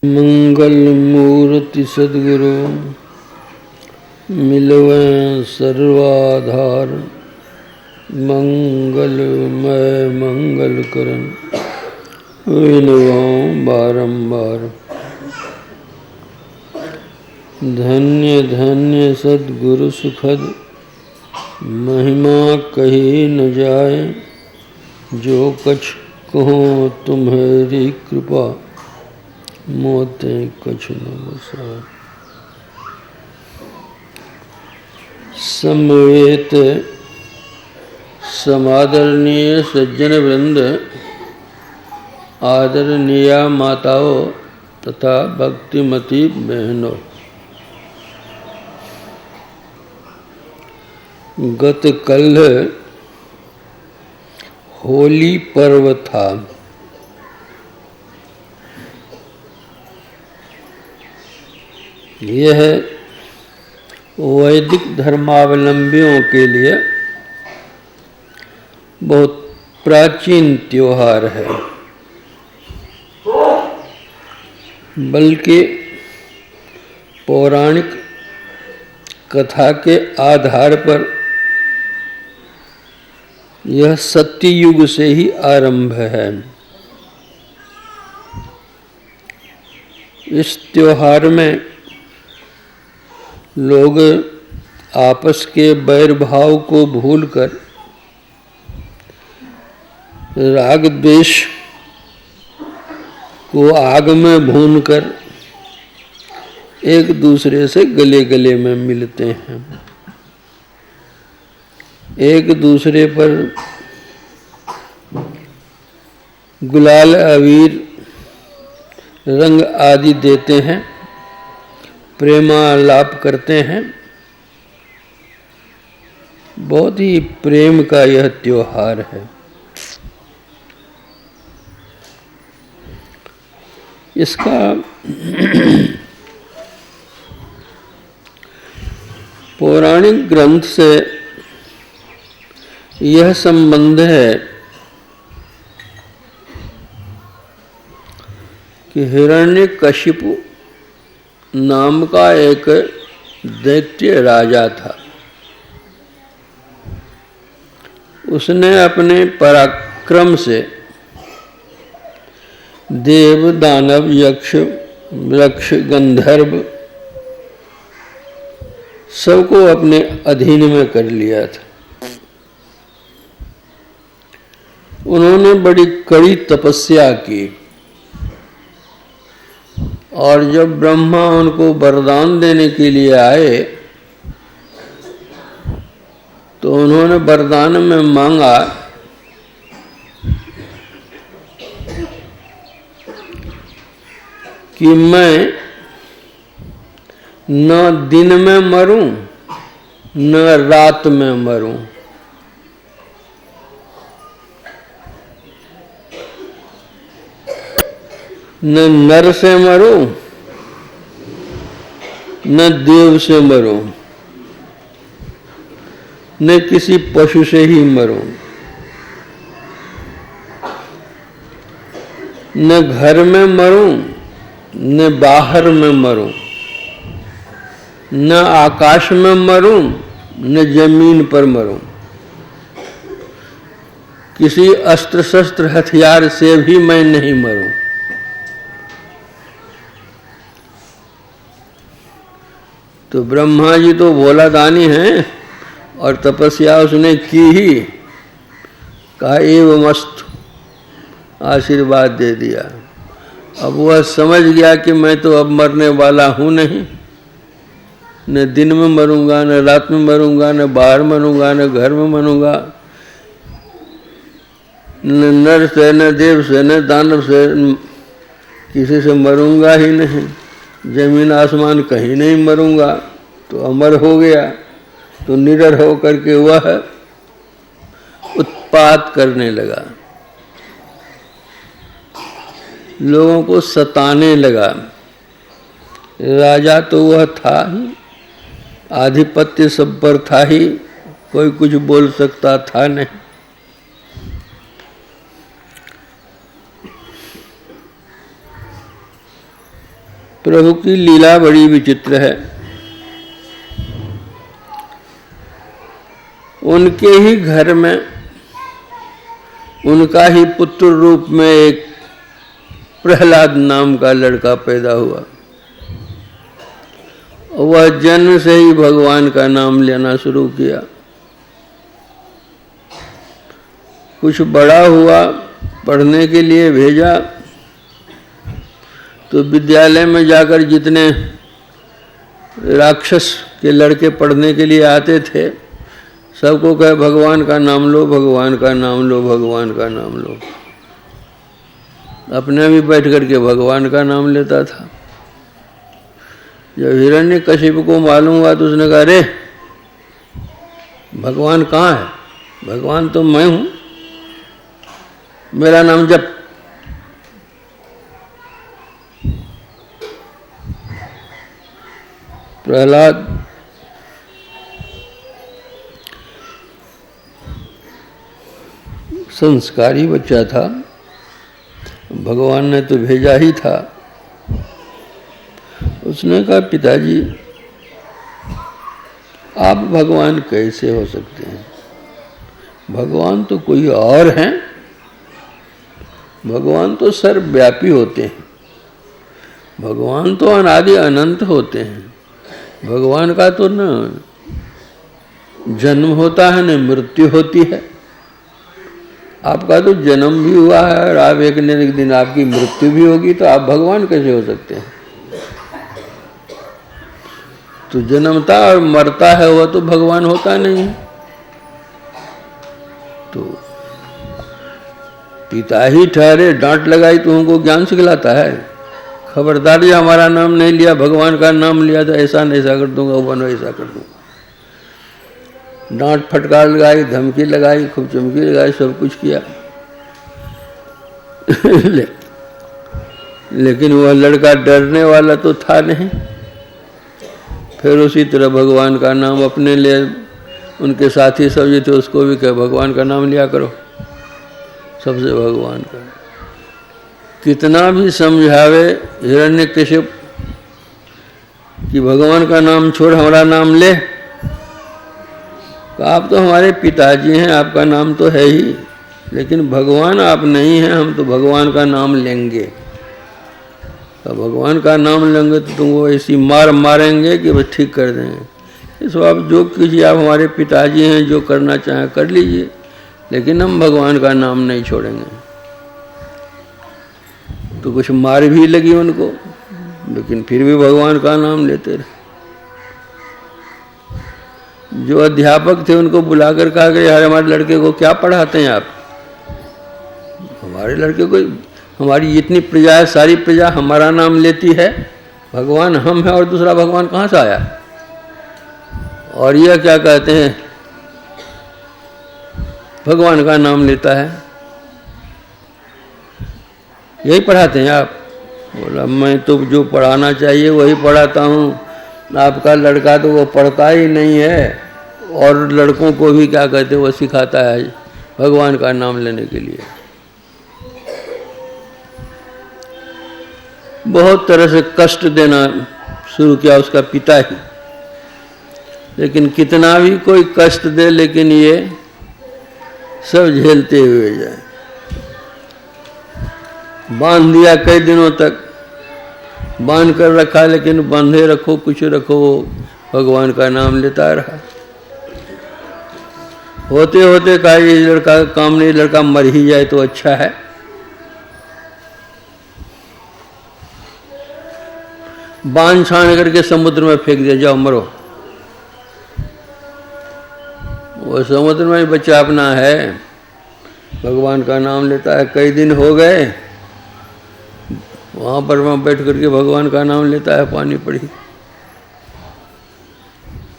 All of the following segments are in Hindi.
मंगल मूर्ति सद्गुरु मिलवें सर्वाधार। मंगलमय मंगल करन विनवाऊं बारंबार। धन्य धन्य सद्गुरु सुखद महिमा कही न जाए। जो कछ कहो तुम्हारी कृपा मोते कछ न बसाए। समवेत समादरणीय सज्जन वृंद, आदरणीय माताओं तथा भक्तिमती बहनों, गत कल होली पर्व था। यह वैदिक धर्मावलंबियों के लिए बहुत प्राचीन त्योहार है, बल्कि पौराणिक कथा के आधार पर यह सत्ययुग से ही आरंभ है। इस त्योहार में लोग आपस के बैर भाव को भूलकर राग द्वेष को आग में भूनकर एक दूसरे से गले गले में मिलते हैं। एक दूसरे पर गुलाल अबीर रंग आदि देते हैं, प्रेमालाप करते हैं। बहुत ही प्रेम का यह त्योहार है। इसका पौराणिक ग्रंथ से यह संबंध है कि हिरण्यकशिपु नाम का एक दैत्य राजा था। उसने अपने पराक्रम से देव, दानव, यक्ष, वृक्ष, गंधर्व सबको अपने अधीन में कर लिया था। उन्होंने बड़ी कड़ी तपस्या की और जब ब्रह्मा उनको वरदान देने के लिए आए तो उन्होंने वरदान में मांगा कि मैं न दिन में मरूं न रात में मरूं, न नर से मरूं न देव से मरूं, न किसी पशु से ही मरूं, न घर में मरूं न बाहर में मरूं, न आकाश में मरूं न जमीन पर मरूं, किसी अस्त्र शस्त्र हथियार से भी मैं नहीं मरूं। तो ब्रह्मा जी तो भोला दानी हैं और तपस्या उसने की ही, कहा एवमस्तु, आशीर्वाद दे दिया। अब वह समझ गया कि मैं तो अब मरने वाला हूं नहीं, न दिन में मरूंगा न रात में मरूंगा, न बाहर मरूंगा न घर में मरूंगा, न नर से न देव से न दानव से, किसी से मरूंगा ही नहीं। जमीन आसमान कहीं नहीं मरूंगा। तो अमर हो गया। तो निडर हो करके वह उत्पात करने लगा, लोगों को सताने लगा। राजा तो वह था ही, आधिपत्य सब पर था ही, कोई कुछ बोल सकता था नहीं। प्रभु की लीला बड़ी विचित्र है। उनके ही घर में उनका ही पुत्र रूप में एक प्रहलाद नाम का लड़का पैदा हुआ। वह जन्म से ही भगवान का नाम लेना शुरू किया। कुछ बड़ा हुआ, पढ़ने के लिए भेजा, तो विद्यालय में जाकर जितने राक्षस के लड़के पढ़ने के लिए आते थे, सबको कहे भगवान का नाम लो, भगवान का नाम लो, भगवान का नाम लो। अपने भी बैठ करके भगवान का नाम लेता था। जब हिरण्यकशिपु को मालूम हुआ तो उसने कहा, अरे भगवान कहाँ है? भगवान तो मैं हूं, मेरा नाम जप। प्रहलाद संस्कारी बच्चा था, भगवान ने तो भेजा ही था। उसने कहा, पिताजी आप भगवान कैसे हो सकते हैं? भगवान तो कोई और हैं। भगवान तो सर्वव्यापी होते हैं, भगवान तो अनादि अनंत होते हैं। भगवान का तो न जन्म होता है न मृत्यु होती है। आपका तो जन्म भी हुआ है और आप एक न एक दिन आपकी मृत्यु भी होगी, तो आप भगवान कैसे हो सकते हैं? तो जन्मता और मरता है वह तो भगवान होता नहीं। तो पिता ही ठहरे, डांट लगाई तो उनको ज्ञान सिखलाता है। खबरदार ये हमारा नाम नहीं लिया, भगवान का नाम लिया तो ऐसा नहीं, ऐसा कर दूंगा, वो बनो ऐसा कर दूंगा। डांट फटकार लगाई, धमकी लगाई, खूब चमकी लगाई, सब कुछ किया। लेकिन वह लड़का डरने वाला तो था नहीं। फिर उसी तरह भगवान का नाम अपने लिए, उनके साथी सब जो थे उसको भी कहे भगवान का नाम लिया करो, सबसे भगवान का। कितना भी समझावे हिरण्यकशिप कि भगवान का नाम छोड़ हमारा नाम ले, आप तो हमारे पिताजी हैं, आपका नाम तो है ही, लेकिन भगवान आप नहीं हैं, हम तो भगवान का नाम लेंगे। तो भगवान का नाम लेंगे तो तुमको ऐसी मार मारेंगे कि बस ठीक कर देंगे। इसको आप जो कीजिए, आप हमारे पिताजी हैं, जो करना चाहें कर लीजिए, लेकिन हम भगवान का नाम नहीं छोड़ेंगे। तो कुछ मार भी लगी उनको, लेकिन फिर भी भगवान का नाम लेते रहे। जो अध्यापक थे उनको बुलाकर कहा कि यार हमारे लड़के को क्या पढ़ाते हैं आप? हमारे लड़के को, हमारी जितनी प्रजा है सारी प्रजा हमारा नाम लेती है, भगवान हम है और दूसरा भगवान कहाँ से आया? और यह क्या कहते हैं, भगवान का नाम लेता है, यही पढ़ाते हैं आप? बोला मैं तो जो पढ़ाना चाहिए वही पढ़ाता हूँ, आपका लड़का तो वो पढ़ता ही नहीं है, और लड़कों को भी क्या कहते हैं वो सिखाता है भगवान का नाम लेने के लिए। बहुत तरह से कष्ट देना शुरू किया उसका पिता ही, लेकिन कितना भी कोई कष्ट दे, लेकिन ये सब झेलते हुए जाए। बांध दिया कई दिनों तक, बांध कर रखा, लेकिन बांधे रखो कुछ रखो, भगवान का नाम लेता रहा। होते होते कहा ये लड़का का काम नहीं, लड़का मर ही जाए तो अच्छा है। बांध छान करके समुद्र में फेंक दिया, जाओ मरो। वो समुद्र में बच्चा अपना है, भगवान का नाम लेता है। कई दिन हो गए, वहां पर वहां बैठ करके भगवान का नाम लेता है, पानी पड़ी।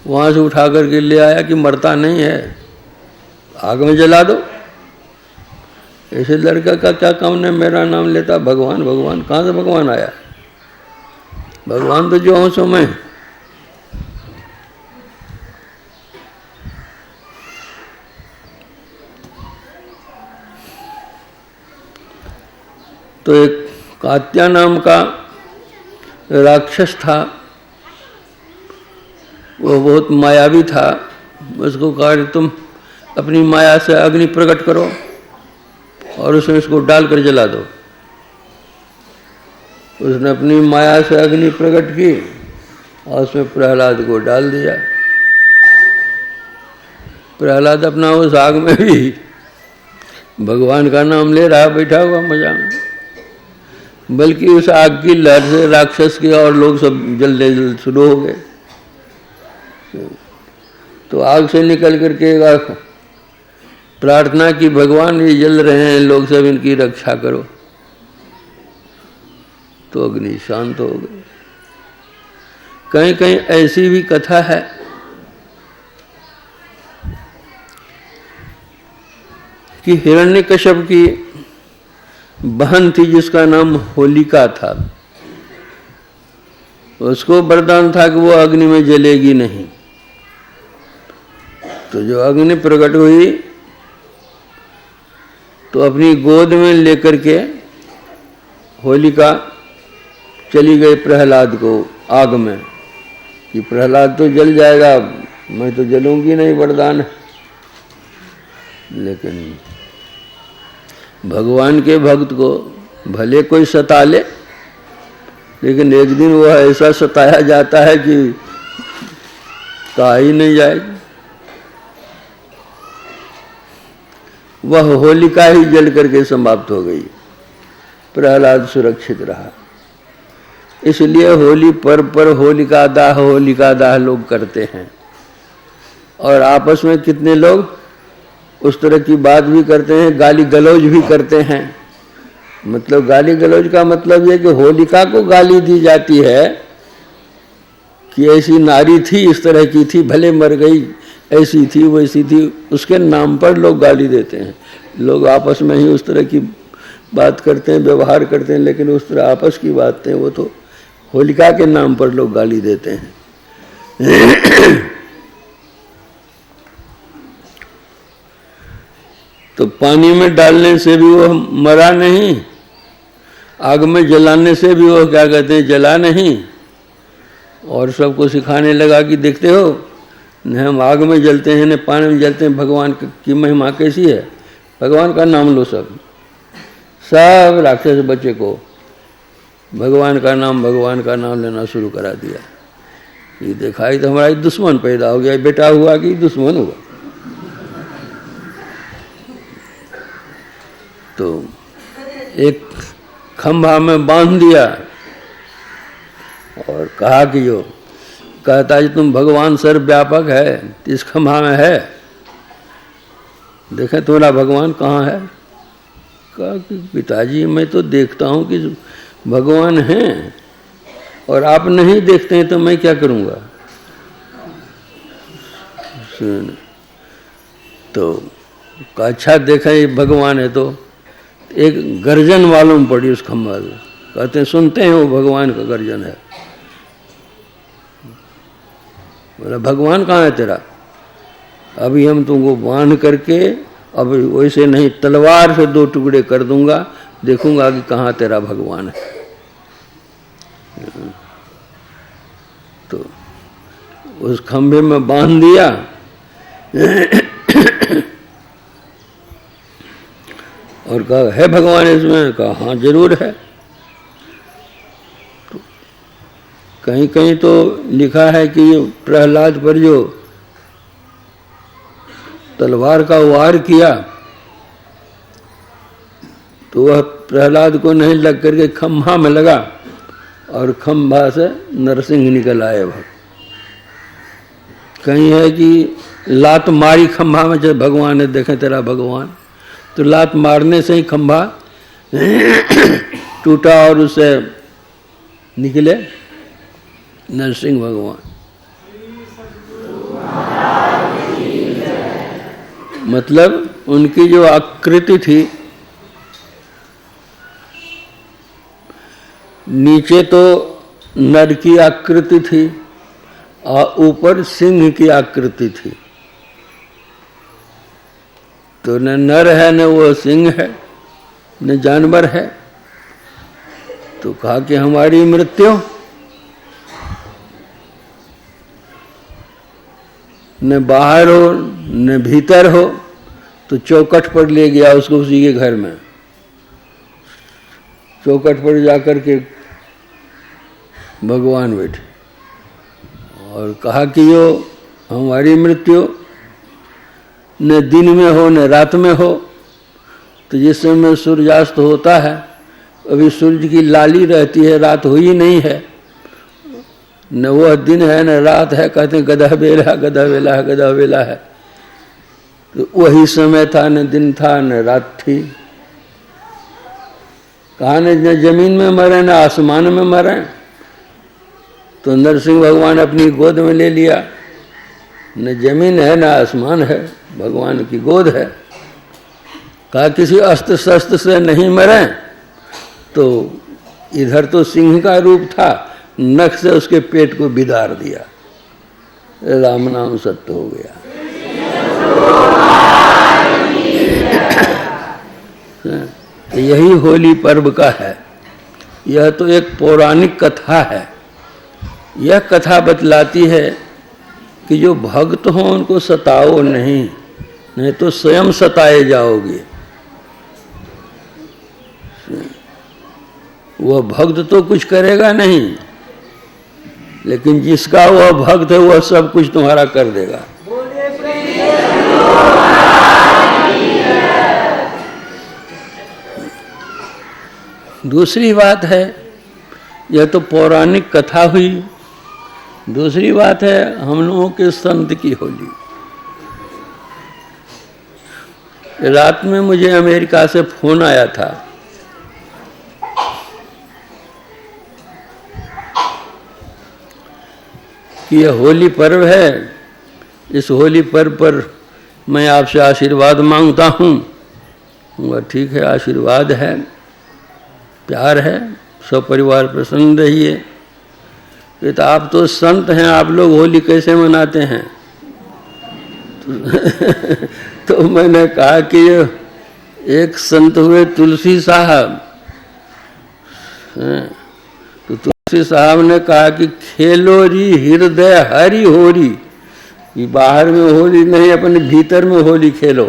वहां से उठा करके ले आया कि मरता नहीं है, आग में जला दो। ऐसे लड़का का क्या काम है, मेरा नाम लेता भगवान भगवान। कहाँ से भगवान आया? भगवान तो जो हूं सो मैं। तो एक कात्या नाम का राक्षस था, वो बहुत मायावी था। उसको कहा तुम अपनी माया से अग्नि प्रकट करो और उसमें इसको डालकर जला दो। उसने अपनी माया से अग्नि प्रकट की और उसमें प्रहलाद को डाल दिया। प्रहलाद अपना उस आग में भी भगवान का नाम ले रहा, बैठा हुआ मजा में, बल्कि उस आग की लहर से राक्षस के और लोग सब जलने शुरू हो गए। तो आग से निकल करके प्रार्थना की, भगवान ये जल रहे हैं लोग सब, इनकी रक्षा करो। तो अग्नि शांत हो गई। कहीं कहीं ऐसी भी कथा है कि हिरण्यकश्यप की बहन थी जिसका नाम होलिका था। उसको वरदान था कि वो अग्नि में जलेगी नहीं। तो जो अग्नि प्रकट हुई तो अपनी गोद में लेकर के होलिका चली गई प्रहलाद को आग में, कि प्रहलाद तो जल जाएगा, मैं तो जलूंगी नहीं, वरदान है। लेकिन भगवान के भक्त को भले कोई सता ले, लेकिन एक दिन वह ऐसा सताया जाता है कि कहा ही नहीं जाएगी। वह होलिका ही जल करके समाप्त हो गई, प्रहलाद सुरक्षित रहा। इसलिए होली पर्व पर होलिका दाह लोग करते हैं। और आपस में कितने लोग उस तरह की बात भी करते हैं, गाली गलौज भी करते हैं। मतलब गाली गलौज का मतलब ये कि होलिका को गाली दी जाती है कि ऐसी नारी थी, इस तरह की थी, भले मर गई, ऐसी थी वैसी थी, उसके नाम पर लोग गाली देते हैं। लोग आपस में ही उस तरह की बात करते हैं, व्यवहार करते हैं, लेकिन उस तरह आपस की बातें, वो तो होलिका के नाम पर लोग गाली देते हैं। तो पानी में डालने से भी वो मरा नहीं, आग में जलाने से भी वो क्या कहते हैं, जला नहीं। और सबको सिखाने लगा कि देखते हो न हम आग में जलते हैं न पानी में जलते हैं, भगवान की महिमा कैसी है, भगवान का नाम लो। सब राक्षस बच्चे को भगवान का नाम लेना शुरू करा दिया। ये देखा ही तो हमारा एक दुश्मन पैदा हो गया, बेटा हुआ कि दुश्मन हुआ। तो एक खंभा में बांध दिया और कहा कि जो कहता है तुम भगवान सर्वव्यापक है, इस खंभा में है, देखें तुम्हारा भगवान कहाँ है। कहा कि पिताजी मैं तो देखता हूँ कि भगवान हैं और आप नहीं देखते हैं तो मैं क्या करूँगा। तो अच्छा देखा ये भगवान है। तो एक गर्जन मालूम पड़ी उस खंभा से, कहते हैं सुनते हैं वो भगवान का गर्जन है। बोला भगवान कहाँ है तेरा, अभी हम तुमको बांध करके अब वैसे नहीं तलवार से 2 टुकड़े कर दूंगा, देखूंगा कि कहाँ तेरा भगवान है। तो उस खंभे में बांध दिया और कहा है भगवान इसमें, कहा हाँ जरूर है। तो कहीं कहीं तो लिखा है कि प्रहलाद पर जो तलवार का वार किया तो वह प्रहलाद को नहीं लग करके खंभा में लगा और खंभा से नरसिंह निकल आए। वह कहीं है कि लात मारी खंभा में, जब भगवान ने देखे तेरा भगवान, तो लात मारने से ही खंभा टूटा और उससे निकले नरसिंह भगवान। मतलब उनकी जो आकृति थी, नीचे तो नर की आकृति थी और ऊपर सिंह की आकृति थी। तो न नर है न वो सिंह है न जानवर है। तो कहा कि हमारी मृत्यु न बाहर हो न भीतर हो, तो चौखट पर ले गया उसको उसी के घर में। चौखट पर जाकर के भगवान बैठे और कहा कि यो हमारी मृत्यु न दिन में हो न रात में हो। तो जिस समय सूर्यास्त होता है, अभी सूर्य की लाली रहती है, रात हुई नहीं है, न वह दिन है न रात है। कहते हैं गधा बेला गधा वेला है, गधा वेला है। तो वही समय था, न दिन था न रात थी। कहा न जमीन में मरे न आसमान में मरे। तो नरसिंह भगवान अपनी गोद में ले लिया। न जमीन है न आसमान है, भगवान की गोद है। कहा किसी अस्त्र शस्त्र से नहीं मरे। तो इधर तो सिंह का रूप था, नख से उसके पेट को बिदार दिया। राम नाम सत्य हो गया। यही होली पर्व का है। यह तो एक पौराणिक कथा है। यह कथा बतलाती है कि जो भक्त हों उनको सताओ नहीं, नहीं तो स्वयं सताए जाओगे। वह भक्त तो कुछ करेगा नहीं, लेकिन जिसका वह भक्त है वह सब कुछ तुम्हारा कर देगा। दूसरी बात है, यह तो पौराणिक कथा हुई। दूसरी बात है हम लोगों के संत की होली। रात में मुझे अमेरिका से फोन आया था। कि यह होली पर्व है, इस होली पर्व पर मैं आपसे आशीर्वाद मांगता हूँ। वह ठीक है, आशीर्वाद है, प्यार है, सब परिवार प्रसन्न रहिए। तो आप तो संत हैं, आप लोग होली कैसे मनाते हैं? तो मैंने कहा कि एक संत हुए तुलसी साहब। तो तुलसी साहब ने कहा कि खेलो री हृदय हरि होरी। ये बाहर में होली नहीं, अपने भीतर में होली खेलो।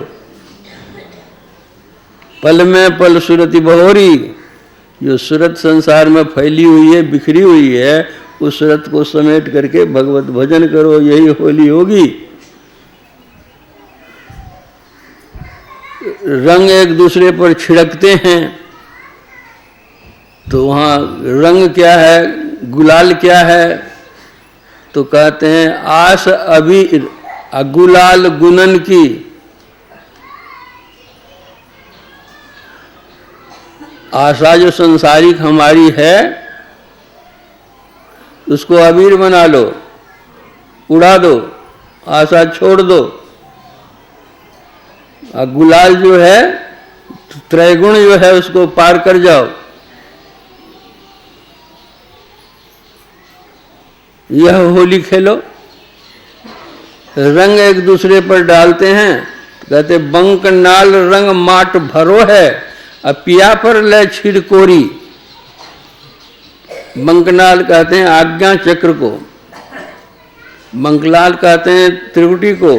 पल में पल सुरति बहोरी। जो सूरत संसार में फैली हुई है, बिखरी हुई है, उस सूरत को समेट करके भगवत भजन करो, यही होली होगी। रंग एक दूसरे पर छिड़कते हैं, तो वहाँ रंग क्या है, गुलाल क्या है? तो कहते हैं आस अबीर गुलाल गुनन की। आशा जो संसारिक हमारी है, उसको अबीर बना लो, उड़ा दो, आशा छोड़ दो। और गुलाल जो है, त्रैगुण जो है, उसको पार कर जाओ। यह होली खेलो। रंग एक दूसरे पर डालते हैं, कहते बंक नाल रंग माट भरो है, पिया पर ले छिड़कोरी। बंकनाल कहते हैं आज्ञा चक्र को, बंकलाल कहते हैं त्रिपुटी को।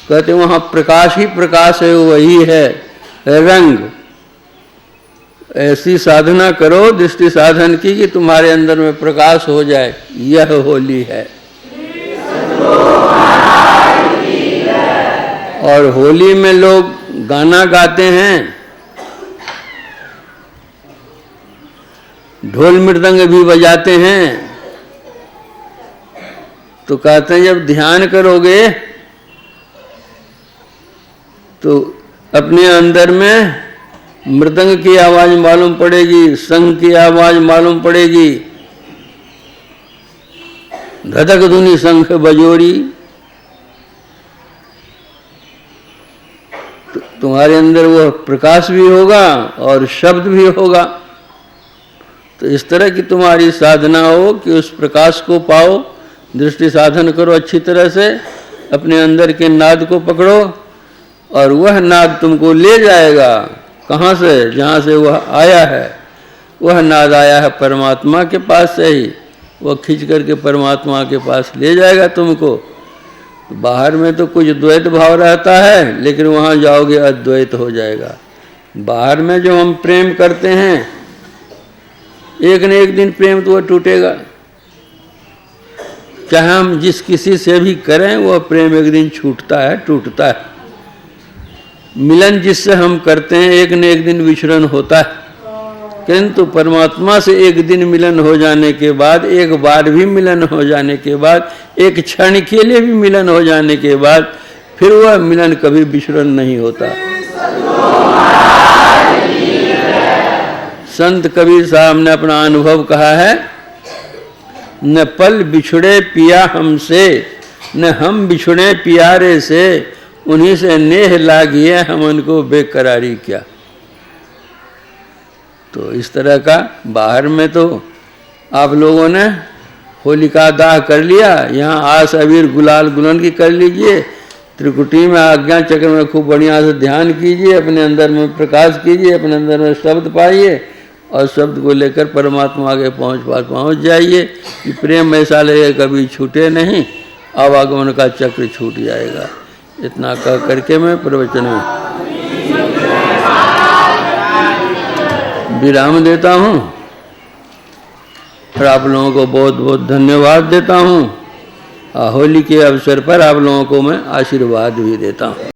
कहते वहाँ प्रकाश ही प्रकाश है, वही है रंग। ऐसी साधना करो दृष्टि साधन की कि तुम्हारे अंदर में प्रकाश हो जाए। यह होली है। और होली में लोग गाना गाते हैं, ढोल मृदंग भी बजाते हैं। तो कहते हैं जब ध्यान करोगे तो अपने अंदर में मृदंग की आवाज मालूम पड़ेगी, शंख की आवाज मालूम पड़ेगी, धधक धुनी शंख बजोरी। तो तुम्हारे अंदर वह प्रकाश भी होगा और शब्द भी होगा। तो इस तरह की तुम्हारी साधना हो कि उस प्रकाश को पाओ, दृष्टि साधन करो अच्छी तरह से, अपने अंदर के नाद को पकड़ो और वह नाद तुमको ले जाएगा। कहाँ से? जहाँ से वह आया है। वह नाद आया है परमात्मा के पास से ही, वह खींच करके परमात्मा के पास ले जाएगा तुमको। बाहर में तो कुछ द्वैत भाव रहता है, लेकिन वहाँ जाओगे अद्वैत हो जाएगा। बाहर में जो हम प्रेम करते हैं, एक न एक दिन प्रेम तो वह टूटेगा। चाहे हम जिस किसी से भी करें, वह प्रेम एक दिन छूटता है, टूटता है। मिलन जिससे हम करते हैं, एक न एक दिन विचरण होता है। किंतु परमात्मा से एक दिन मिलन हो जाने के बाद, एक बार भी मिलन हो जाने के बाद, एक क्षण के लिए भी मिलन हो जाने के बाद, फिर वह मिलन कभी विचरण नहीं होता। संत कबीर साहब ने अपना अनुभव कहा है, न पल बिछुड़े पिया हमसे, न हम बिछुड़े पियारे से, उन्हीं से नेह लागिए हम उनको बेकरारी क्या। तो इस तरह का बाहर में तो आप लोगों ने होलिका दाह कर लिया, यहाँ आस अबीर गुलाल गुलन की कर लीजिए, त्रिकुटी में आज्ञा चक्र में खूब बढ़िया से ध्यान कीजिए, अपने अंदर में प्रकाश कीजिए, अपने अंदर में शब्द पाइए और शब्द को लेकर परमात्मा आगे पहुँच जाइए कि प्रेम ऐसा लगे कभी छूटे नहीं, आवागमन का चक्र छूट जाएगा। इतना कह करके मैं प्रवचन में विराम देता हूँ और आप लोगों को बहुत बहुत धन्यवाद देता हूँ। होली के अवसर पर आप लोगों को मैं आशीर्वाद भी देता हूँ।